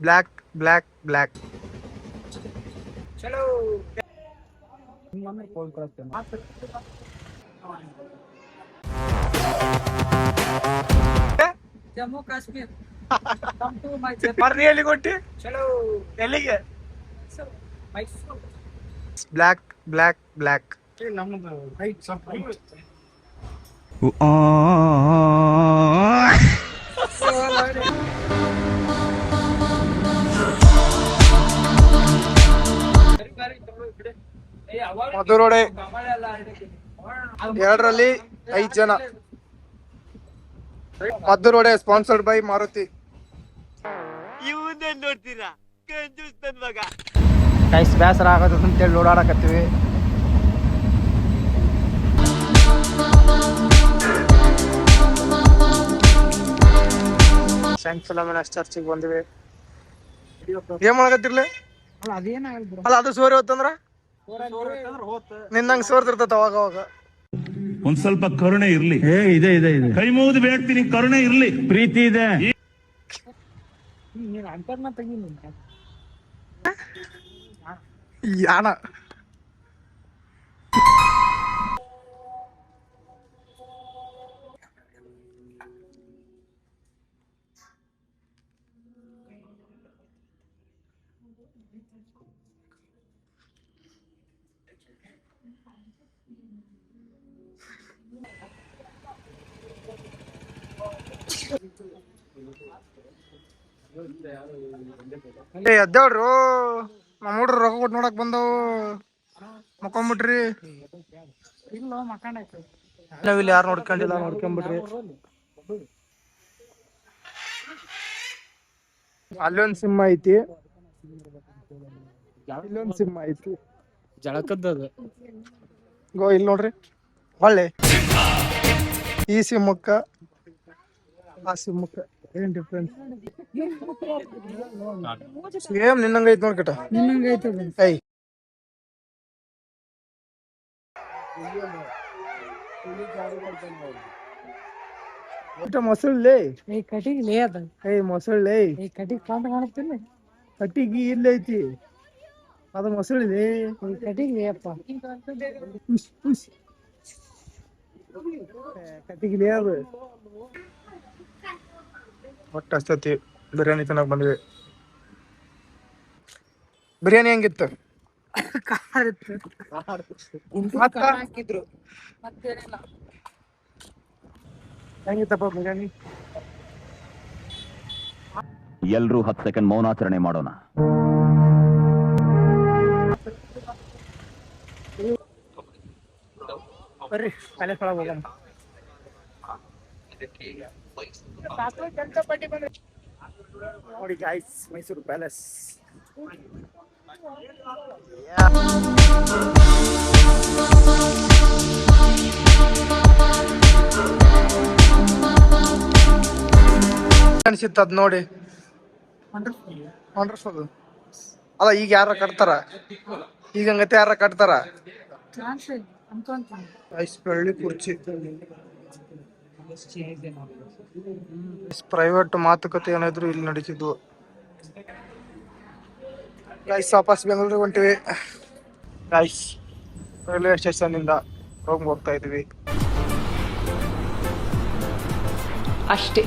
Black black black. ಚಲೋ ಜಮ್ಮು ಕಾಶ್ಮೀರ್ ಬರ್ರಿ ಎಲ್ಲಿ ಕೊಟ್ಟಿ? ಚಲೋ ಎಲ್ಲಿಗೆ? Mysuru black black black. ನಮ್ದು ರೈಟ್ ಸ್ವಲ್ಪ ಮಧುರೋಡೆ 2ರಲ್ಲಿ 5 ಜನ. ಮಧುರೋಡೆ ಸ್ಪಾನ್ಸರ್ಡ್ ಬೈ ಮಾರುತಿ. ನೋಡ್ತೀರಾ ಗೈಸ್ ಬೇಸರ ಆಗತ್ತ ಅಂತೇಳಿ ಓಡಾಡಕತ್ತೀವಿ. ಸೈಂಟ್ ಫಿಲೋಮಿನಾ ಚರ್ಚಿಗೆ ಬಂದಿವಿ. ಏನ್ ಮಾಡಕತ್ತಿರ್ಲಿ? ಅಲ್ಲ ಅದು ಸೋರಿ ಹೋತಂದ್ರ ನಿನ್ನಂಗ್ ಸೋರ್ತಿರ್ತತ ಅವಾಗ ಅವಾಗ. ಒಂದ್ ಸ್ವಲ್ಪ ಕರುಣೆ ಇರ್ಲಿ. ಇದೆ ಇದೆ ಇದೆ, ಕೈ ಮುಗಿದು ಬೇಡ್ತೀನಿ, ಕರುಣೆ ಇರ್ಲಿ, ಪ್ರೀತಿ ಇದೆ. ಯಾಣ ಎದ್ದೇಳ್ರು, ನಮ್ಮ ಹುಡ್ರು ರೊಕ್ಕ ಕೊಟ್ಟು ನೋಡಕ್ ಬಂದವು. ಮಕ್ಕೊಂಬಿಟ್ರಿ. ನಾವಿಲ್ಲಿ ಯಾರು ನೋಡ್ಕೊಂಡಿಲ್ಲ, ನೋಡ್ಕೊಂಬಿಟ್ರಿ. ಅಲ್ಲೊಂದ್ ಸಿಂಹ ಐತಿ, ಇಲ್ಲೊಂದ್ ಸಿಂಹ ಐತಿ. ಜಳಕದ್ದದು ಗೋ ಇಲ್ಲಿ ನೋಡ್ರಿ. ಒಳ್ಳೆ ಈ ಸಿಂಹಕ್ಕ ಆ ಸಿಂಹಕ್ಕ ಏನ್ ಡಿಫ್ರೆನ್ಸ್? ಸೇಮ್ ನಿನ್ನಂಗ ಐತಿ ನೋಡ್ಕಟ. ಐ ಮೊಸಳೆ ಕಟಿಗೆ ಅದ ಮೊಸಳೆ ಕಟಿಗೆ ಕಾಂತ ಕಾಣುತ್ತಿಲ್ಲ. ಕಟ್ಟಿಗಿ ಇಲ್ಲೈತಿ, ಅದು ಮೊಸಳಿದೆ. ಕಟಿಗೆ ಅಪ್ಪ ಕಟ್ಟಿಗಿಲೆ ಅದು. ಒಟ್ಟು ಅಷ್ಟೊತ್ತಿ ಬಿರಿಯಾನಿ ತಿನ್ನಕ್ ಬಂದ್ವಿ. ಬಿರಿಯಾನಿ ಹೆಂಗಿತ್ತು? ಹಾಕಿದ್ರು ಹೆಂಗಿತ್ತಪ್ಪ ಬಿರಿಯಾನಿ? ಎಲ್ರೂ 10 ಸೆಕೆಂಡ್ ಮೌನಾಚರಣೆ ಮಾಡೋಣ. ಬರ್ರಿ ಪ್ಯಾಲೇಸ್ ಒಳಗೆ ಹೋಗೋಣ. ನೋಡಿ ಗಾಯ್ಸ್, ಮೈಸೂರು ಪ್ಯಾಲೇಸ್. ಅನ್ಸಿತ್ತು ಅದ್ ನೋಡಿ. ವಂಡರ್ಫುಲ್ ಅಲ್ಲ. ಈಗ ಯಾರ ಕಟ್ತಾರ? ಈಗ ಹಂಗತೆ ಯಾರ ಕಟ್ತಾರ? ಬೆಳ್ಳಿ ಕುರ್ಚಿ. ಪ್ರೈವೇಟ್ ಮಾತುಕತೆ ಏನಾದ್ರು ಇಲ್ಲಿ ನಡೀತಿದ್ವು. ಗೈಸ್ ವಾಪಸ್ ಬೆಂಗಳೂರಿಗೆ ಹೊಂಟಿವಿ. ಗೈಸ್ ರೈಲ್ವೆ ಸ್ಟೇಷನ್ ಇಂದ ಹೋಗ್ತಾ ಇದೀವಿ ಅಷ್ಟೇ.